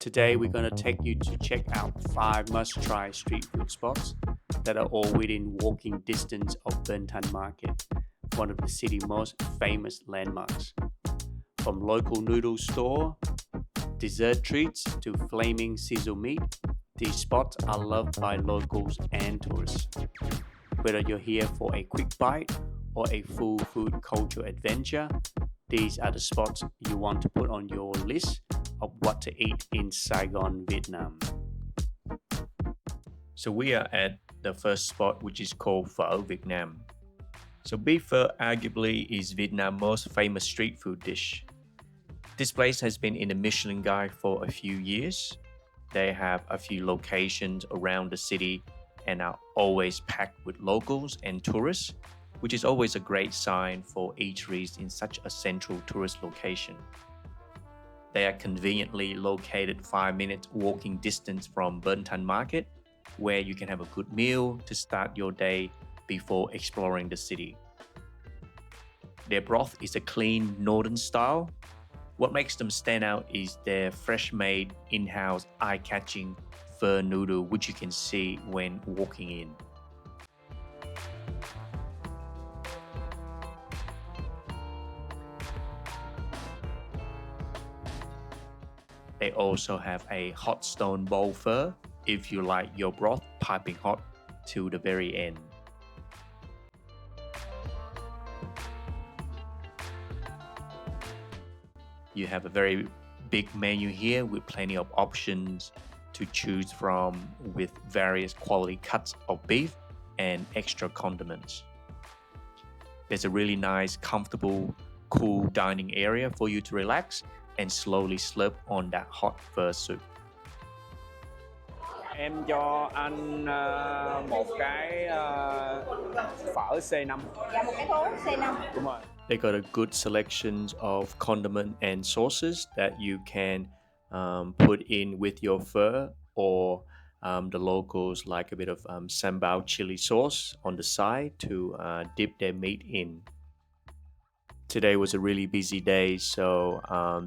Today we're going to take you to check out 5 must-try street food spots that are all within walking distance of Ben Thanh Market, one of the city's most famous landmarks. From local noodle store, dessert treats to flaming sizzle meat, these spots are loved by locals and tourists. Whether you're here for a quick bite or a full food culture adventure, these are the spots you want to put on your list of what to eat in Saigon, Vietnam. So we are at the first spot, which is called Pho Vietnam. So beef pho arguably is Vietnam's most famous street food dish. This place has been in the Michelin Guide for a few years. They have a few locations around the city and are always packed with locals and tourists, which is always a great sign for eateries in such a central tourist location. They are conveniently located 5-minute walking distance from Ben Thanh Market, where you can have a good meal to start your day before exploring the city. Their broth is a clean northern style. What makes them stand out is their fresh-made, in-house, eye-catching pho noodle, which you can see when walking in. They also have a hot stone bowl pho if you like your broth piping hot to the very end. You have a very big menu here with plenty of options to choose from with various quality cuts of beef and extra condiments. There's a really nice, comfortable, cool dining area for you to relax and slowly slurp on that hot pho soup. Em cho anh một cái phở C5. Dạ một cái thố C5. Đúng rồi. They got a good selection of condiment and sauces that you can put in with your pho, or the locals like a bit of sambal chili sauce on the side to dip their meat in. Today was a really busy day, so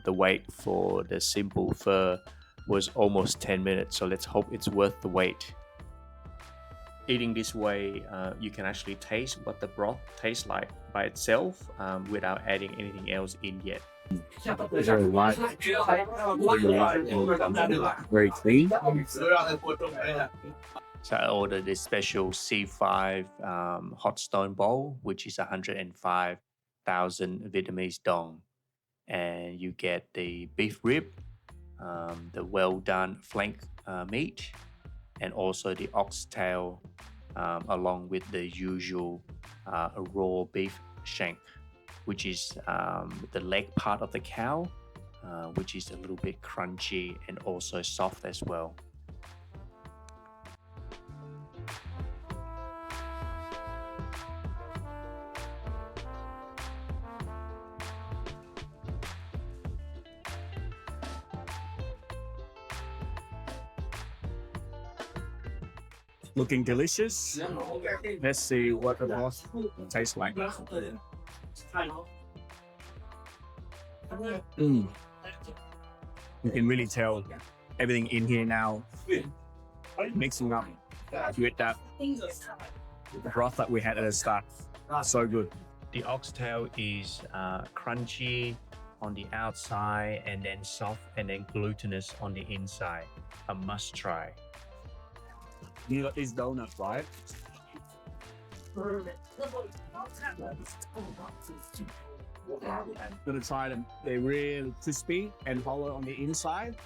the wait for the simple pho was almost 10 minutes, so let's hope it's worth the wait. Eating this way, you can actually taste what the broth tastes like by itself without adding anything else in yet. Very light, very clean. So I ordered this special C5 hot stone bowl, which is 105,000 Vietnamese dong. And you get the beef rib, the well done flank meat, and also the oxtail, along with the usual raw beef shank, which is the leg part of the cow, which is a little bit crunchy and also soft as well. Looking delicious. Let's see what the broth tastes like. You can really tell everything in here now mixing up with that broth that we had at the start. So good. The oxtail is crunchy on the outside and then soft and then glutinous on the inside. A must try. You got these donuts, right? Gonna try them. They're really crispy and hollow on the inside.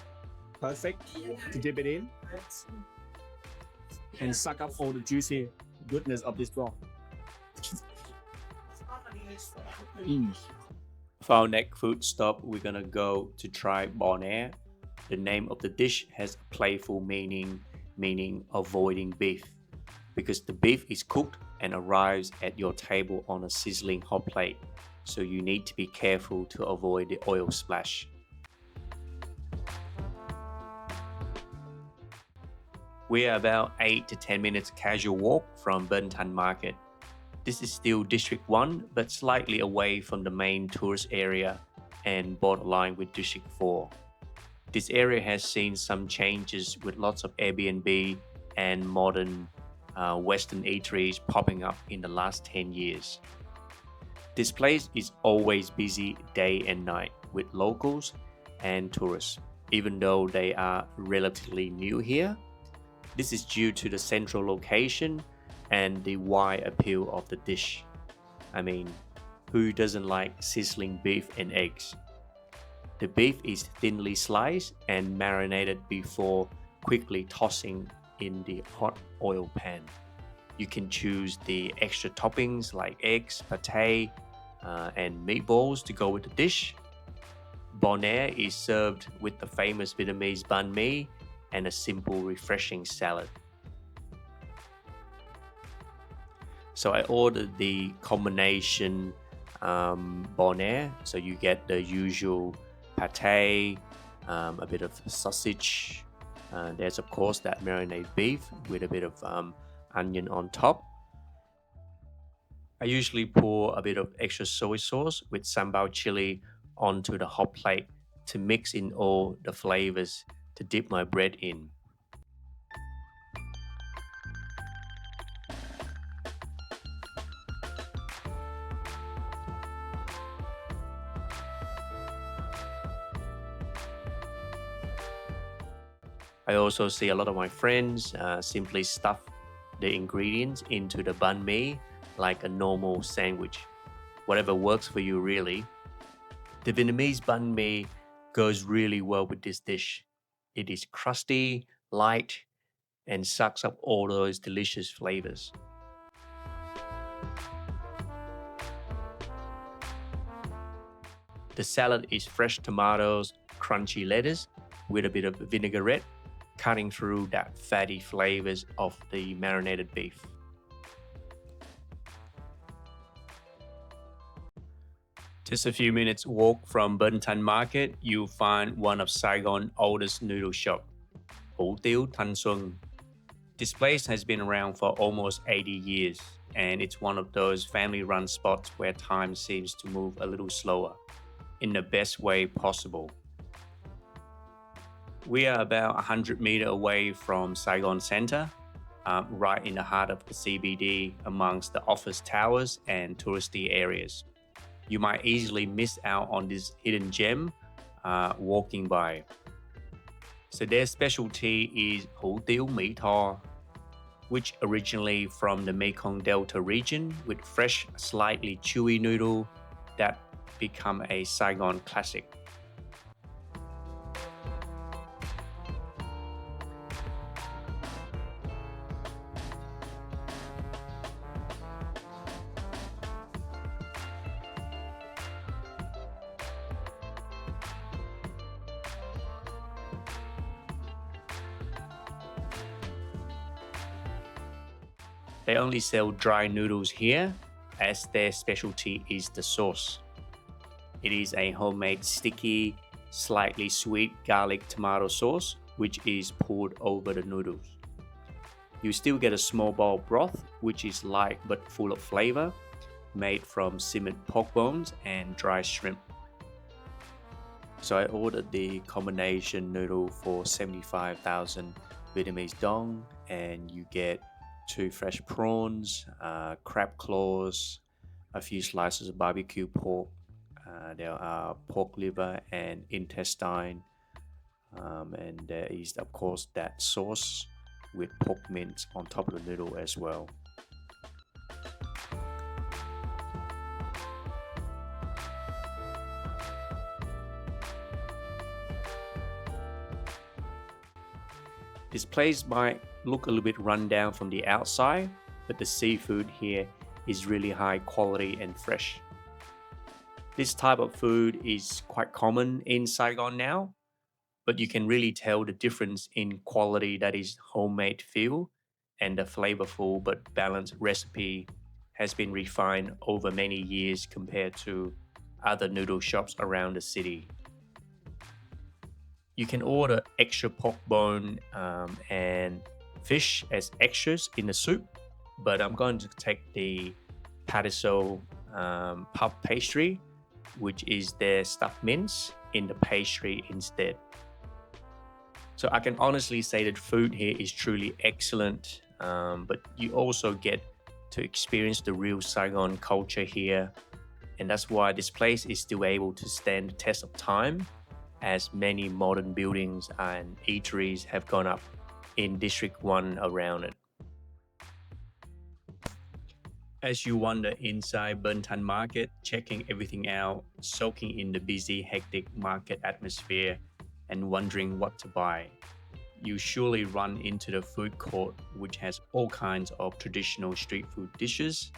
Perfect to dip it in and suck up all the juicy goodness of this broth. For our next food stop, we're gonna go to try Bon Air. The name of the dish has a playful meaning avoiding beef, because the beef is cooked and arrives at your table on a sizzling hot plate, so you need to be careful to avoid the oil splash. We are about 8 to 10 minutes casual walk from Ben Thanh Market. This is still District 1, but slightly away from the main tourist area and borderline with District 4. This area has seen some changes with lots of Airbnb and modern Western eateries popping up in the last 10 years. This place is always busy day and night with locals and tourists, even though they are relatively new here. This is due to the central location and the wide appeal of the dish. I mean, who doesn't like sizzling beef and eggs? The beef is thinly sliced and marinated before quickly tossing in the hot oil pan. You can choose the extra toppings like eggs, pate, and meatballs to go with the dish. Bon Air is served with the famous Vietnamese banh mi and a simple, refreshing salad. So I ordered the combination Bon Air. So you get the usual pate, a bit of sausage. There's of course that marinated beef with a bit of onion on top. I usually pour a bit of extra soy sauce with sambal chili onto the hot plate to mix in all the flavors to dip my bread in. I also see a lot of my friends simply stuff the ingredients into the banh mi like a normal sandwich. Whatever works for you really. The Vietnamese banh mi goes really well with this dish. It is crusty, light, and sucks up all those delicious flavors. The salad is fresh tomatoes, crunchy lettuce with a bit of vinaigrette, cutting through that fatty flavors of the marinated beef. Just a few minutes walk from Ben Thanh Market, you'll find one of Saigon's oldest noodle shop, Tiu Thanh Xuan. This place has been around for almost 80 years, and it's one of those family-run spots where time seems to move a little slower, in the best way possible. We are about 100 meters away from Saigon Center, right in the heart of the CBD amongst the office towers and touristy areas. You might easily miss out on this hidden gem walking by. So their specialty is hủ tiếu Mỹ Tho, which originally from the Mekong Delta region with fresh, slightly chewy noodle that become a Saigon classic. They only sell dry noodles here, as their specialty is the sauce. It is a homemade sticky, slightly sweet garlic tomato sauce, which is poured over the noodles. You still get a small bowl of broth, which is light but full of flavor, made from simmered pork bones and dry shrimp. So I ordered the combination noodle for 75,000 Vietnamese dong, and you get 2 fresh prawns, crab claws, a few slices of barbecue pork. There are pork liver and intestine, and there is of course that sauce with pork mince on top of the noodle as well. This place might look a little bit run down from the outside, but the seafood here is really high quality and fresh. This type of food is quite common in Saigon now, but you can really tell the difference in quality that is homemade feel, and the flavorful but balanced recipe has been refined over many years compared to other noodle shops around the city. You can order extra pork bone and fish as extras in the soup, but I'm going to take the patiso puff pastry, which is their stuffed mince, in the pastry instead. So I can honestly say that food here is truly excellent, but you also get to experience the real Saigon culture here. And that's why this place is still able to stand the test of time, as many modern buildings and eateries have gone up in District 1 around it. As you wander inside Ben Thanh Market, checking everything out, soaking in the busy, hectic market atmosphere, and wondering what to buy, you surely run into the food court, which has all kinds of traditional street food dishes.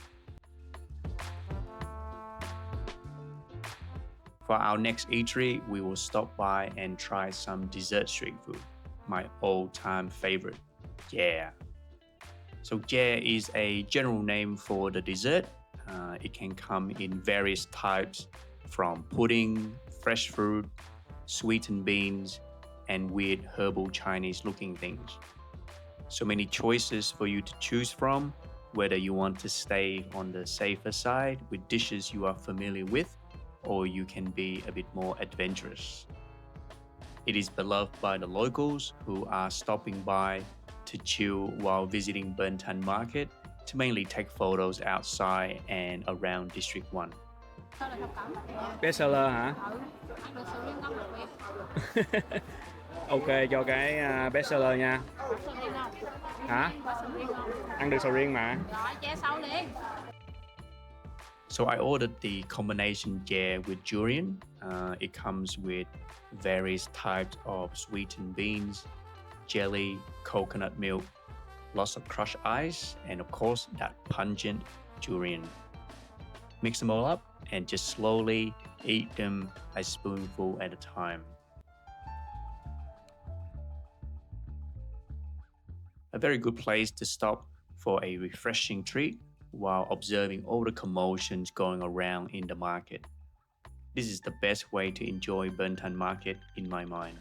For our next eatery, we will stop by and try some dessert street food, my all-time favorite, yeah. So jia is a general name for the dessert. It can come in various types, from pudding, fresh fruit, sweetened beans, and weird herbal Chinese looking things. So many choices for you to choose from, whether you want to stay on the safer side with dishes you are familiar with, or you can be a bit more adventurous. It is beloved by the locals who are stopping by to chill while visiting Ben Thanh Market, to mainly take photos outside and around District 1. Best seller hả? Ok, cho cái best seller nha. Hả? Ăn được sầu riêng mà. So I ordered the combination jia with durian. It comes with various types of sweetened beans, jelly, coconut milk, lots of crushed ice, and of course that pungent durian. Mix them all up and just slowly eat them a spoonful at a time. A very good place to stop for a refreshing treat while observing all the commotions going around in the market. This is the best way to enjoy Ben Thanh Market in my mind.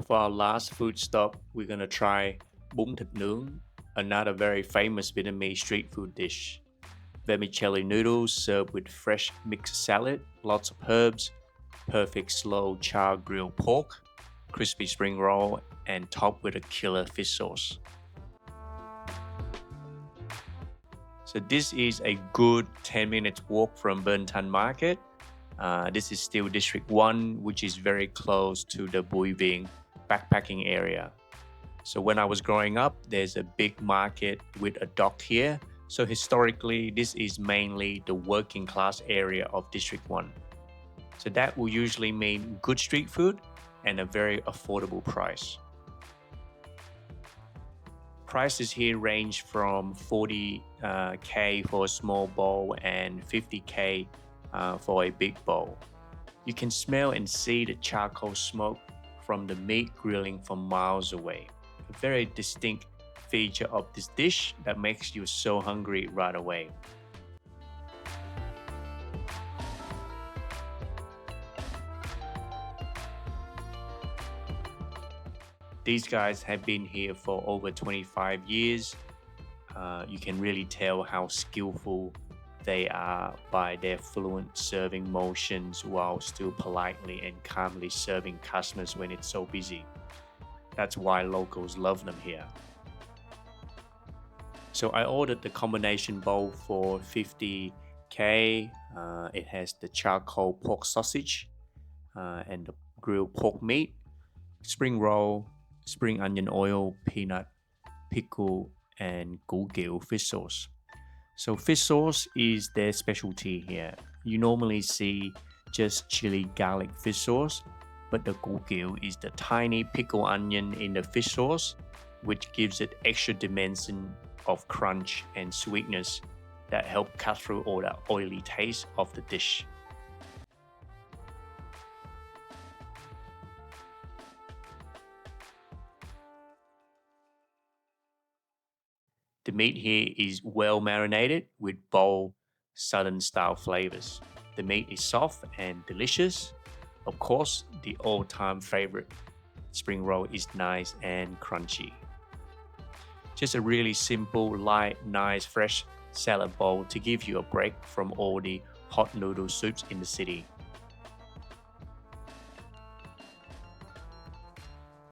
For our last food stop, we're gonna try Bun Thit Nuong, another very famous Vietnamese street food dish. Vermicelli noodles served with fresh mixed salad, lots of herbs, perfect slow char grilled pork, crispy spring roll, and topped with a killer fish sauce. So this is a good 10 minutes walk from Ben Thanh Market. This is still District 1, which is very close to the Bui Vieng backpacking area. So when I was growing up, there's a big market with a dock here. So historically, this is mainly the working class area of District 1. So that will usually mean good street food and a very affordable price. Prices here range from 40K for a small bowl and 50K for a big bowl. You can smell and see the charcoal smoke from the meat grilling from miles away. A very distinct feature of this dish that makes you so hungry right away. These guys have been here for over 25 years. You can really tell how skillful they are by their fluent serving motions while still politely and calmly serving customers when it's so busy. That's why locals love them here. So I ordered the combination bowl for 50K. It has the charcoal pork sausage and the grilled pork meat, spring roll, spring onion oil, peanut, pickle, and gu gil fish sauce. So fish sauce is their specialty here. You normally see just chili garlic fish sauce, but the gu gil is the tiny pickle onion in the fish sauce, which gives it extra dimension of crunch and sweetness that help cut through all the oily taste of the dish. The meat here is well marinated with bold southern style flavors. The meat is soft and delicious. Of course, the all-time favorite spring roll is nice and crunchy. Just a really simple, light, nice, fresh salad bowl to give you a break from all the hot noodle soups in the city.